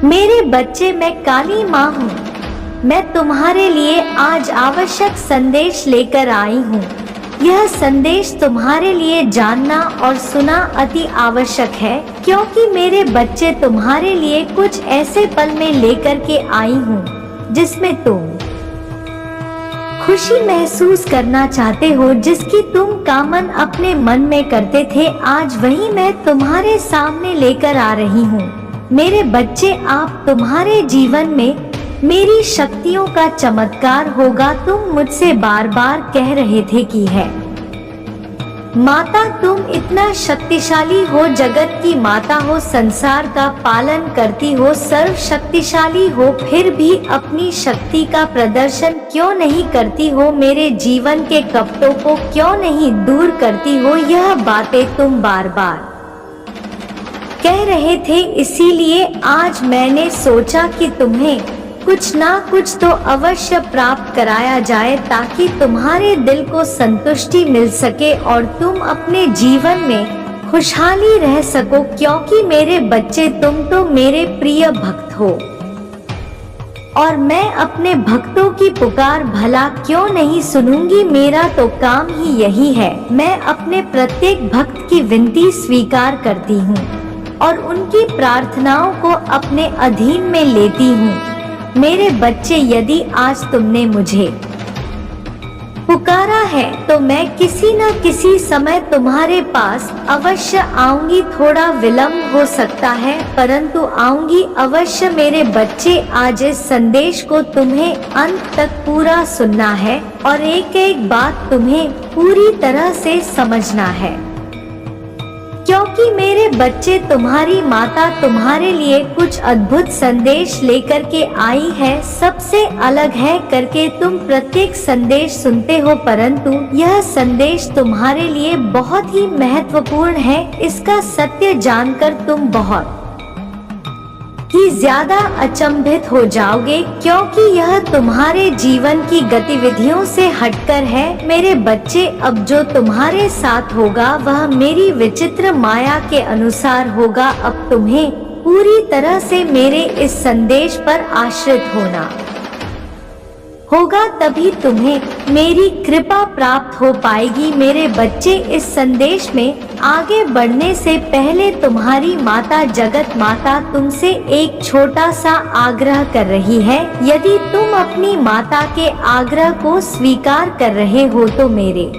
मेरे बच्चे, मैं काली माँ हूँ। मैं तुम्हारे लिए आज आवश्यक संदेश लेकर आई हूँ। यह संदेश तुम्हारे लिए जानना और सुना अति आवश्यक है, क्योंकि मेरे बच्चे तुम्हारे लिए कुछ ऐसे पल में लेकर के आई हूँ जिसमें तुम खुशी महसूस करना चाहते हो, जिसकी तुम कामना अपने मन में करते थे। आज वही मैं तुम्हारे सामने लेकर आ रही हूँ। मेरे बच्चे, आप तुम्हारे जीवन में मेरी शक्तियों का चमत्कार होगा। तुम मुझसे बार बार कह रहे थे कि है माता, तुम इतना शक्तिशाली हो, जगत की माता हो, संसार का पालन करती हो, सर्वशक्तिशाली हो, फिर भी अपनी शक्ति का प्रदर्शन क्यों नहीं करती हो? मेरे जीवन के कपटों को क्यों नहीं दूर करती हो? यह बातें तुम बार बार कह रहे थे, इसीलिए आज मैंने सोचा कि तुम्हें कुछ ना कुछ तो अवश्य प्राप्त कराया जाए, ताकि तुम्हारे दिल को संतुष्टि मिल सके और तुम अपने जीवन में खुशहाली रह सको। क्योंकि मेरे बच्चे, तुम तो मेरे प्रिय भक्त हो और मैं अपने भक्तों की पुकार भला क्यों नहीं सुनूंगी? मेरा तो काम ही यही है। मैं अपने प्रत्येक भक्त की विनती स्वीकार करती हूँ और उनकी प्रार्थनाओं को अपने अधीन में लेती हूँ। मेरे बच्चे, यदि आज तुमने मुझे पुकारा है तो मैं किसी न किसी समय तुम्हारे पास अवश्य आऊंगी। थोड़ा विलंब हो सकता है, परंतु आऊंगी अवश्य। मेरे बच्चे, आज इस संदेश को तुम्हें अंत तक पूरा सुनना है और एक एक बात तुम्हें पूरी तरह से समझना है, क्योंकि मेरे बच्चे, तुम्हारी माता तुम्हारे लिए कुछ अद्भुत संदेश लेकर के आई है। सबसे अलग है करके तुम प्रत्येक संदेश सुनते हो, परंतु यह संदेश तुम्हारे लिए बहुत ही महत्वपूर्ण है। इसका सत्य जानकर तुम बहुत ही ज्यादा अचंभित हो जाओगे, क्योंकि यह तुम्हारे जीवन की गतिविधियों से हटकर है। मेरे बच्चे, अब जो तुम्हारे साथ होगा वह मेरी विचित्र माया के अनुसार होगा। अब तुम्हें पूरी तरह से मेरे इस संदेश पर आश्रित होना होगा, तभी तुम्हें मेरी कृपा प्राप्त हो पाएगी। मेरे बच्चे, इस संदेश में आगे बढ़ने से पहले तुम्हारी माता, जगत माता, तुमसे एक छोटा सा आग्रह कर रही है। यदि तुम अपनी माता के आग्रह को स्वीकार कर रहे हो तो मेरे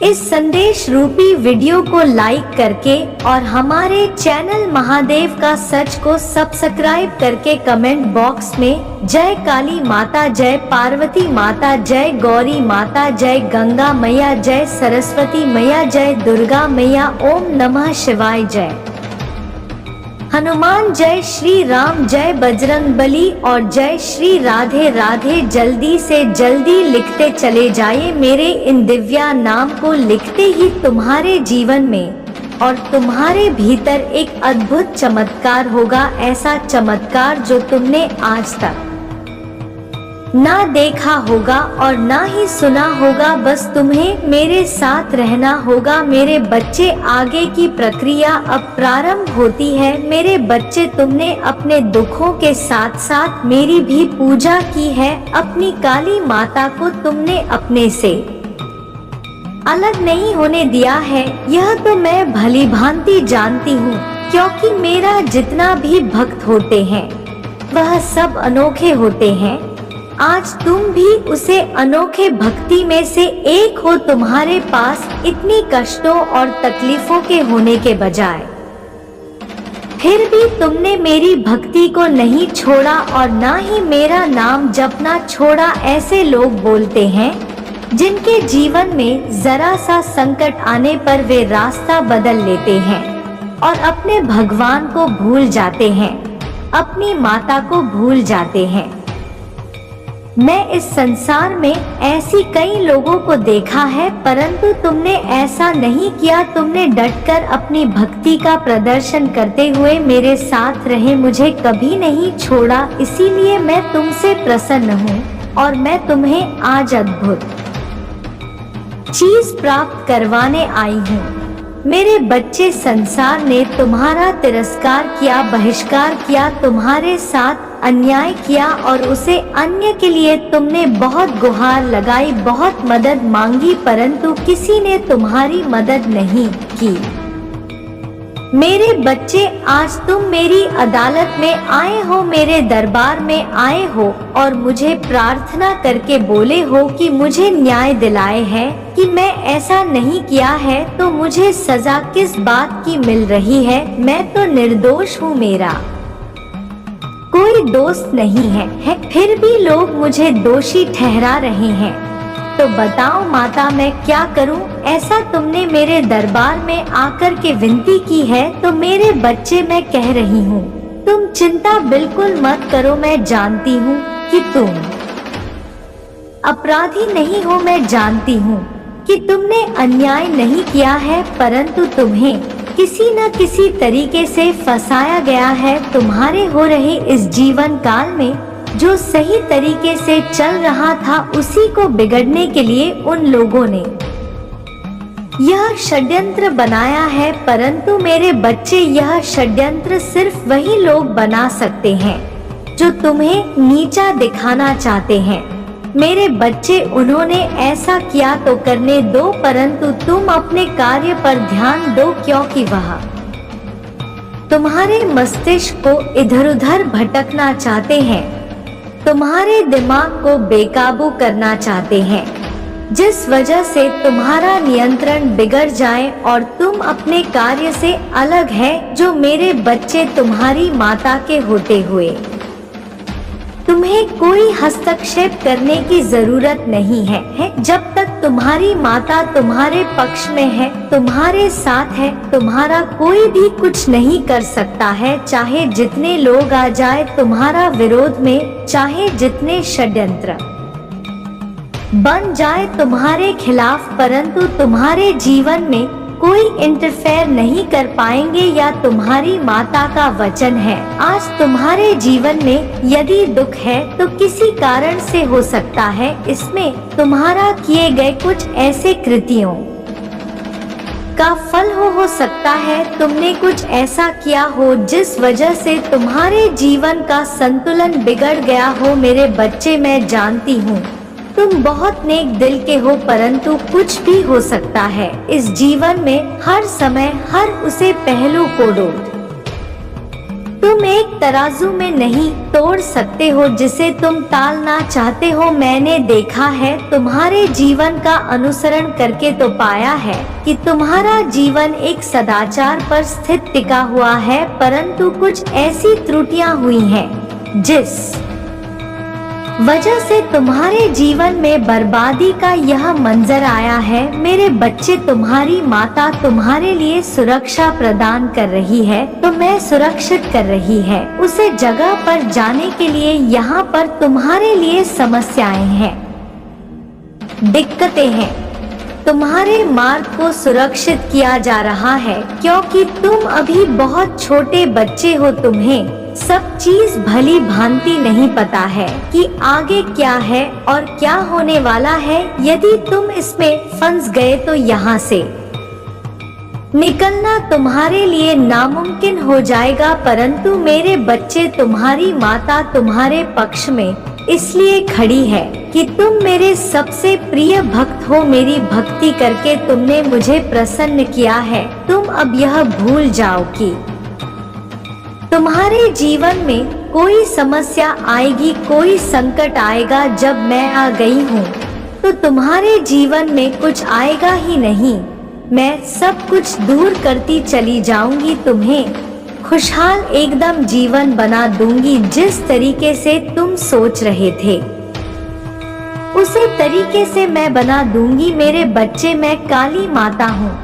इस संदेश रूपी वीडियो को लाइक करके और हमारे चैनल महादेव का सच को सब्सक्राइब करके कमेंट बॉक्स में जय काली माता, जय पार्वती माता, जय गौरी माता, जय गंगा मैया, जय सरस्वती मैया, जय दुर्गा मैया, ओम नमः शिवाय, जय हनुमान, जय श्री राम, जय बजरंगबली और जय श्री राधे राधे। जल्दी से जल्दी लिखते चले जाइए। मेरे इन दिव्या नाम को लिखते ही तुम्हारे जीवन में और तुम्हारे भीतर एक अद्भुत चमत्कार होगा, ऐसा चमत्कार जो तुमने आज तक ना देखा होगा और ना ही सुना होगा। बस तुम्हें मेरे साथ रहना होगा। मेरे बच्चे, आगे की प्रक्रिया अब प्रारंभ होती है। मेरे बच्चे, तुमने अपने दुखों के साथ साथ मेरी भी पूजा की है। अपनी काली माता को तुमने अपने से अलग नहीं होने दिया है, यह तो मैं भली भांति जानती हूँ, क्योंकि मेरा जितना भी भक्त होते हैं वह सब अनोखे होते हैं। आज तुम भी उसे अनोखे भक्ति में से एक हो। तुम्हारे पास इतनी कष्टों और तकलीफों के होने के बजाय फिर भी तुमने मेरी भक्ति को नहीं छोड़ा और ना ही मेरा नाम जपना छोड़ा। ऐसे लोग बोलते हैं जिनके जीवन में जरा सा संकट आने पर वे रास्ता बदल लेते हैं और अपने भगवान को भूल जाते हैं, अपनी माता को भूल जाते हैं। मैं इस संसार में ऐसी कई लोगों को देखा है, परंतु तुमने ऐसा नहीं किया। तुमने डटकर अपनी भक्ति का प्रदर्शन करते हुए मेरे साथ रहे, मुझे कभी नहीं छोड़ा। इसीलिए मैं तुमसे प्रसन्न हूँ और मैं तुम्हें आज अद्भुत चीज प्राप्त करवाने आई हूँ। मेरे बच्चे, संसार ने तुम्हारा तिरस्कार किया, बहिष्कार किया, तुम्हारे साथ अन्याय किया और उसे अन्य के लिए तुमने बहुत गुहार लगाई, बहुत मदद मांगी, परंतु किसी ने तुम्हारी मदद नहीं की। मेरे बच्चे, आज तुम मेरी अदालत में आए हो, मेरे दरबार में आए हो और मुझे प्रार्थना करके बोले हो कि मुझे न्याय दिलाए है कि मैं ऐसा नहीं किया है, तो मुझे सजा किस बात की मिल रही है? मैं तो निर्दोष हूँ, मेरा कोई दोस्त नहीं है, फिर भी लोग मुझे दोषी ठहरा रहे हैं। तो बताओ माता, मैं क्या करूं? ऐसा तुमने मेरे दरबार में आकर के विनती की है, तो मेरे बच्चे, मैं कह रही हूँ, तुम चिंता बिल्कुल मत करो। मैं जानती हूँ कि तुम अपराधी नहीं हो, मैं जानती हूँ कि तुमने अन्याय नहीं किया है, परंतु तुम्हें किसी न किसी तरीके से फंसाया गया है। तुम्हारे हो रहे इस जीवन काल में जो सही तरीके से चल रहा था, उसी को बिगड़ने के लिए उन लोगों ने यह षड्यंत्र बनाया है। परंतु मेरे बच्चे, यह षड्यंत्र सिर्फ वही लोग बना सकते हैं जो तुम्हें नीचा दिखाना चाहते हैं। मेरे बच्चे, उन्होंने ऐसा किया तो करने दो, परंतु तुम अपने कार्य पर ध्यान दो, क्योंकि वह तुम्हारे मस्तिष्क को इधर-उधर भटकना चाहते हैं, तुम्हारे दिमाग को बेकाबू करना चाहते हैं, जिस वजह से तुम्हारा नियंत्रण बिगड़ जाए और तुम अपने कार्य से अलग है। जो मेरे बच्चे, तुम्हारी माता के होते हुए तुम्हें कोई हस्तक्षेप करने की जरूरत नहीं है। जब तक तुम्हारी माता तुम्हारे पक्ष में है, तुम्हारे साथ है, तुम्हारा कोई भी कुछ नहीं कर सकता है। चाहे जितने लोग आ जाए तुम्हारा विरोध में, चाहे जितने षड्यंत्र बन जाए तुम्हारे खिलाफ, परंतु तुम्हारे जीवन में कोई इंटरफेयर नहीं कर पाएंगे। या तुम्हारी माता का वचन है, आज तुम्हारे जीवन में यदि दुख है तो किसी कारण से हो सकता है। इसमें तुम्हारा किए गए कुछ ऐसे कृतियों का फल हो सकता है। तुमने कुछ ऐसा किया हो जिस वजह से तुम्हारे जीवन का संतुलन बिगड़ गया हो। मेरे बच्चे, मैं जानती हूँ तुम बहुत नेक दिल के हो, परंतु कुछ भी हो सकता है इस जीवन में। हर समय हर उसे पहलू को तुम एक तराजू में नहीं तोड़ सकते हो जिसे तुम टालना चाहते हो। मैंने देखा है, तुम्हारे जीवन का अनुसरण करके तो पाया है कि तुम्हारा जीवन एक सदाचार पर स्थित टिका हुआ है, परंतु कुछ ऐसी त्रुटियां हुई हैं जिस वजह से तुम्हारे जीवन में बर्बादी का यह मंजर आया है। मेरे बच्चे, तुम्हारी माता तुम्हारे लिए सुरक्षा प्रदान कर रही है, तो मैं सुरक्षित कर रही है उसे जगह पर जाने के लिए। यहाँ पर तुम्हारे लिए समस्याएं हैं, दिक्कतें हैं, तुम्हारे मार्ग को सुरक्षित किया जा रहा है, क्योंकि तुम अभी बहुत छोटे बच्चे हो। तुम्हें सब चीज भली भांति नहीं पता है कि आगे क्या है और क्या होने वाला है। यदि तुम इसमें फंस गए तो यहाँ से निकलना तुम्हारे लिए नामुमकिन हो जाएगा। परंतु मेरे बच्चे, तुम्हारी माता तुम्हारे पक्ष में इसलिए खड़ी है कि तुम मेरे सबसे प्रिय भक्त हो। मेरी भक्ति करके तुमने मुझे प्रसन्न किया है। तुम अब यह भूल जाओ कि तुम्हारे जीवन में कोई समस्या आएगी, कोई संकट आएगा। जब मैं आ गई हूँ तो तुम्हारे जीवन में कुछ आएगा ही नहीं। मैं सब कुछ दूर करती चली जाऊंगी, तुम्हें खुशहाल एकदम जीवन बना दूंगी। जिस तरीके से तुम सोच रहे थे उसी तरीके से मैं बना दूंगी। मेरे बच्चे, मैं काली माता हूँ,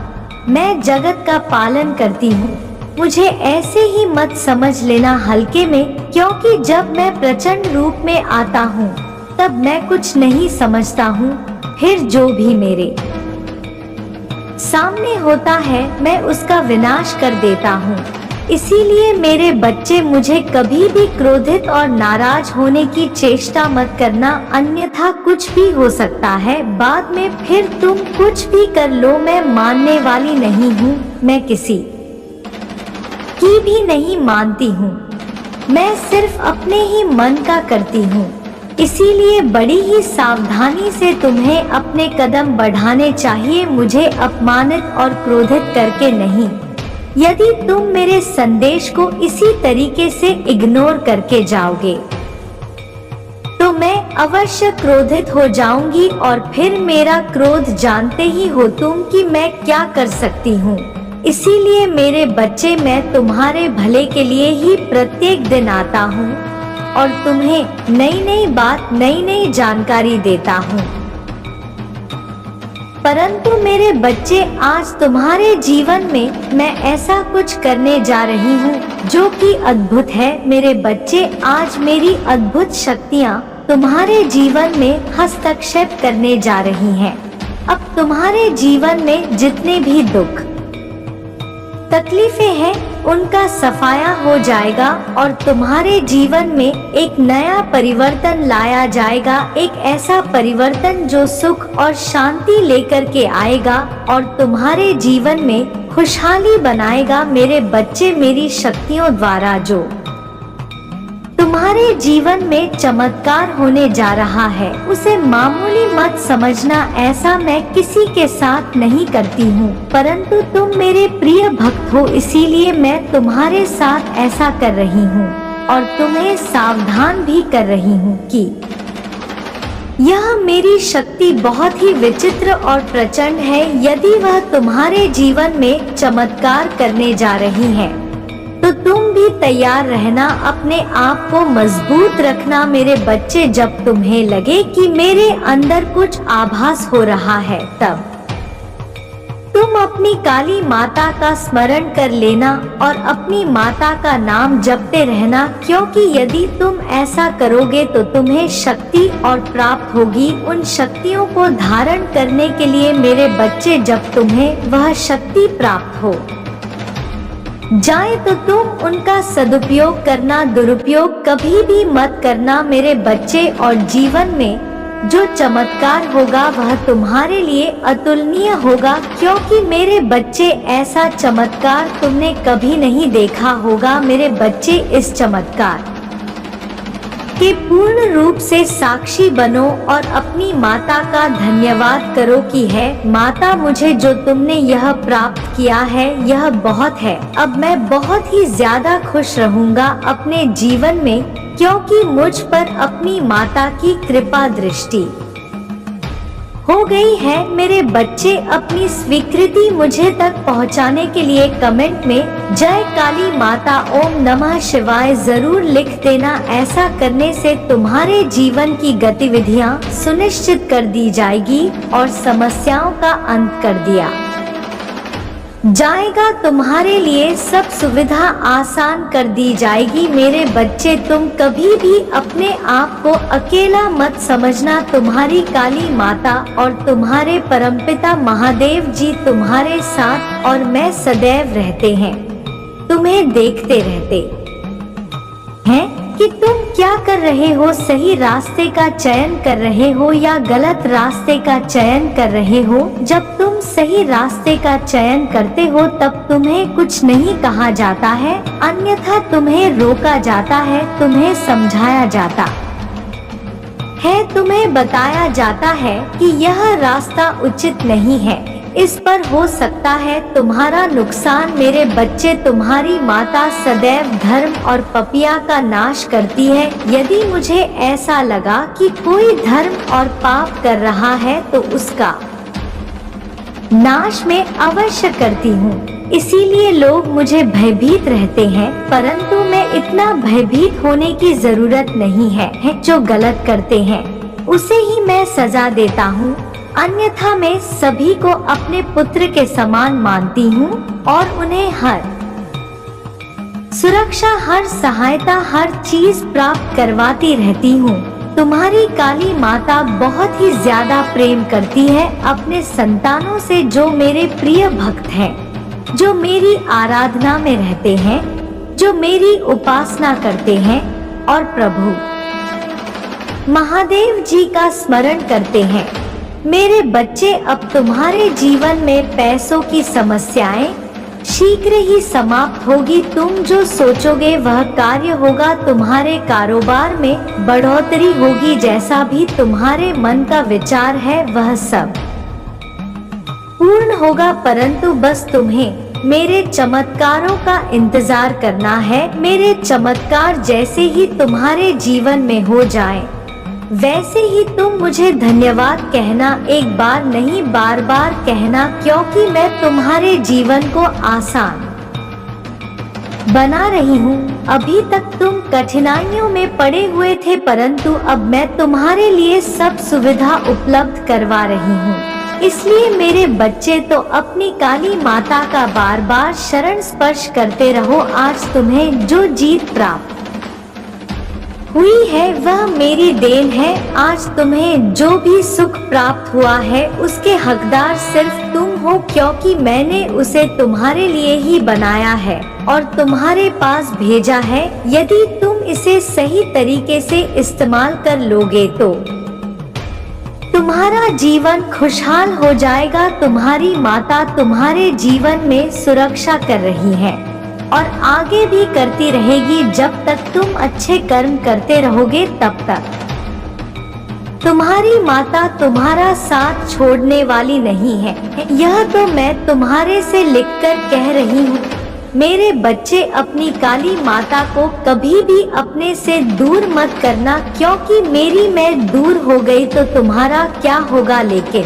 मैं जगत का पालन करती हूँ। मुझे ऐसे ही मत समझ लेना हल्के में, क्योंकि जब मैं प्रचंड रूप में आता हूँ तब मैं कुछ नहीं समझता हूँ। फिर जो भी मेरे सामने होता है मैं उसका विनाश कर देता हूँ। इसीलिए मेरे बच्चे मुझे कभी भी क्रोधित और नाराज होने की चेष्टा मत करना, अन्यथा कुछ भी हो सकता है बाद में, फिर तुम कुछ भी कर लो मैं मानने वाली नहीं हूँ, मैं किसी की भी नहीं मानती हूँ, मैं सिर्फ अपने ही मन का करती हूँ। इसीलिए बड़ी ही सावधानी से तुम्हें अपने कदम बढ़ाने चाहिए, मुझे अपमानित और क्रोधित करके नहीं। यदि तुम मेरे संदेश को इसी तरीके से इग्नोर करके जाओगे तो मैं अवश्य क्रोधित हो जाऊंगी और फिर मेरा क्रोध जानते ही हो तुम कि मैं क्या कर सकती हूँ। इसीलिए मेरे बच्चे मैं तुम्हारे भले के लिए ही प्रत्येक दिन आता हूँ और तुम्हें नई नई बात, नई नई जानकारी देता हूँ। परंतु मेरे बच्चे आज तुम्हारे जीवन में मैं ऐसा कुछ करने जा रही हूँ जो कि अद्भुत है। मेरे बच्चे आज मेरी अद्भुत शक्तियाँ तुम्हारे जीवन में हस्तक्षेप करने जा रही हैं। अब तुम्हारे जीवन में जितने भी दुख तकलीफें हैं उनका सफाया हो जाएगा और तुम्हारे जीवन में एक नया परिवर्तन लाया जाएगा, एक ऐसा परिवर्तन जो सुख और शांति लेकर के आएगा और तुम्हारे जीवन में खुशहाली बनाएगा। मेरे बच्चे मेरी शक्तियों द्वारा जो तुम्हारे जीवन में चमत्कार होने जा रहा है उसे मामूली मत समझना, ऐसा मैं किसी के साथ नहीं करती हूँ, परंतु तुम मेरे प्रिय भक्त हो इसीलिए मैं तुम्हारे साथ ऐसा कर रही हूँ और तुम्हें सावधान भी कर रही हूँ कि यह मेरी शक्ति बहुत ही विचित्र और प्रचंड है। यदि वह तुम्हारे जीवन में चमत्कार करने जा रही है तो तुम भी तैयार रहना, अपने आप को मजबूत रखना। मेरे बच्चे जब तुम्हें लगे कि मेरे अंदर कुछ आभास हो रहा है तब तुम अपनी काली माता का स्मरण कर लेना और अपनी माता का नाम जपते रहना, क्योंकि यदि तुम ऐसा करोगे तो तुम्हें शक्ति और प्राप्त होगी। उन शक्तियों को धारण करने के लिए मेरे बच्चे जब तुम्हें वह शक्ति प्राप्त हो जाए तो तुम उनका सदुपयोग करना, दुरुपयोग कभी भी मत करना मेरे बच्चे, और जीवन में जो चमत्कार होगा वह तुम्हारे लिए अतुलनीय होगा, क्योंकि मेरे बच्चे ऐसा चमत्कार तुमने कभी नहीं देखा होगा। मेरे बच्चे इस चमत्कार के पूर्ण रूप से साक्षी बनो और अपनी माता का धन्यवाद करो कि है माता, मुझे जो तुमने यह प्राप्त किया है यह बहुत है। अब मैं बहुत ही ज्यादा खुश रहूंगा अपने जीवन में, क्योंकि मुझ पर अपनी माता की कृपा दृष्टि हो गई है। मेरे बच्चे अपनी स्वीकृति मुझे तक पहुंचाने के लिए कमेंट में जय काली माता ओम नमः शिवाय जरूर लिख देना। ऐसा करने से तुम्हारे जीवन की गतिविधियां सुनिश्चित कर दी जाएगी और समस्याओं का अंत कर दिया जाएगा। तुम्हारे लिए सब सुविधा आसान कर दी जाएगी। मेरे बच्चे तुम कभी भी अपने आप को अकेला मत समझना, तुम्हारी काली माता और तुम्हारे परमपिता महादेव जी तुम्हारे साथ और मैं सदैव रहते हैं, तुम्हें देखते रहते हैं कि तुम क्या कर रहे हो, सही रास्ते का चयन कर रहे हो या गलत रास्ते का चयन कर रहे हो। जब तुम सही रास्ते का चयन करते हो तब तुम्हें कुछ नहीं कहा जाता है, अन्यथा तुम्हें रोका जाता है, तुम्हें समझाया जाता है, तुम्हें बताया जाता है कि यह रास्ता उचित नहीं है, इस पर हो सकता है तुम्हारा नुकसान। मेरे बच्चे तुम्हारी माता सदैव धर्म और पपिया का नाश करती है। यदि मुझे ऐसा लगा कि कोई धर्म और पाप कर रहा है तो उसका नाश मैं अवश्य करती हूँ। इसीलिए लोग मुझे भयभीत रहते हैं, परंतु मैं इतना भयभीत होने की जरूरत नहीं है। जो गलत करते हैं उसे ही मैं सजा देता हूँ, अन्यथा मैं सभी को अपने पुत्र के समान मानती हूँ और उन्हें हर सुरक्षा, हर सहायता, हर चीज प्राप्त करवाती रहती हूँ। तुम्हारी काली माता बहुत ही ज्यादा प्रेम करती है अपने संतानों से, जो मेरे प्रिय भक्त हैं, जो मेरी आराधना में रहते हैं। जो मेरी उपासना करते हैं और प्रभु महादेव जी का स्मरण करते हैं। मेरे बच्चे, अब तुम्हारे जीवन में पैसों की समस्याएं शीघ्र ही समाप्त होगी। तुम जो सोचोगे वह कार्य होगा। तुम्हारे कारोबार में बढ़ोतरी होगी। जैसा भी तुम्हारे मन का विचार है वह सब पूर्ण होगा, परंतु बस तुम्हें मेरे चमत्कारों का इंतजार करना है। मेरे चमत्कार जैसे ही तुम्हारे जीवन में हो जाए वैसे ही तुम मुझे धन्यवाद कहना। एक बार नहीं, बार बार कहना, क्योंकि मैं तुम्हारे जीवन को आसान बना रही हूँ। अभी तक तुम कठिनाइयों में पड़े हुए थे, परंतु अब मैं तुम्हारे लिए सब सुविधा उपलब्ध करवा रही हूँ। इसलिए मेरे बच्चे, तो अपनी काली माता का बार बार शरण स्पर्श करते रहो। आज तुम्हें जो जीत प्राप्त हुई है वह मेरी देन है। आज तुम्हें जो भी सुख प्राप्त हुआ है उसके हकदार सिर्फ तुम हो, क्योंकि मैंने उसे तुम्हारे लिए ही बनाया है और तुम्हारे पास भेजा है। यदि तुम इसे सही तरीके से इस्तेमाल कर लोगे तो तुम्हारा जीवन खुशहाल हो जाएगा। तुम्हारी माता तुम्हारे जीवन में सुरक्षा कर रही है और आगे भी करती रहेगी। जब तक तुम अच्छे कर्म करते रहोगे तब तक तुम्हारी माता तुम्हारा साथ छोड़ने वाली नहीं है। यह तो मैं तुम्हारे से लिखकर कह रही हूँ। मेरे बच्चे, अपनी काली माता को कभी भी अपने से दूर मत करना, क्योंकि मेरी मैं दूर हो गई तो तुम्हारा क्या होगा। लेकिन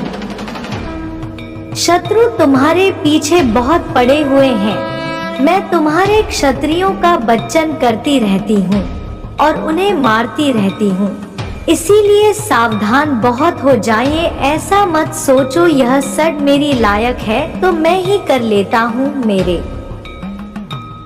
शत्रु तुम्हारे पीछे बहुत पड़े हुए हैं। मैं तुम्हारे क्षत्रियों का बच्चन करती रहती हूँ और उन्हें मारती रहती हूँ। इसीलिए सावधान बहुत हो जाइए। ऐसा मत सोचो यह सड मेरी लायक है तो मैं ही कर लेता हूँ। मेरे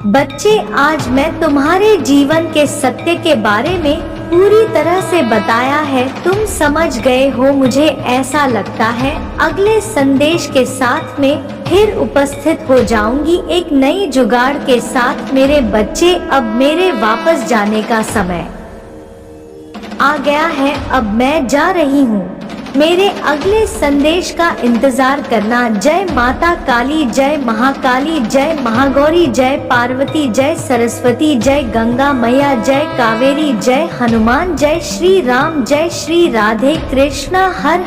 बच्चे, आज मैं तुम्हारे जीवन के सत्य के बारे में पूरी तरह से बताया है। तुम समझ गए हो, मुझे ऐसा लगता है। अगले संदेश के साथ में फिर उपस्थित हो जाऊंगी एक नई जुगाड़ के साथ। मेरे बच्चे, अब मेरे वापस जाने का समय आ गया है। अब मैं जा रही हूँ। मेरे अगले संदेश का इंतजार करना। जय माता काली, जय महाकाली, जय महागौरी, जय पार्वती, जय सरस्वती, जय गंगा मैया, जय कावेरी, जय हनुमान, जय श्री राम, जय श्री राधे कृष्णा। हर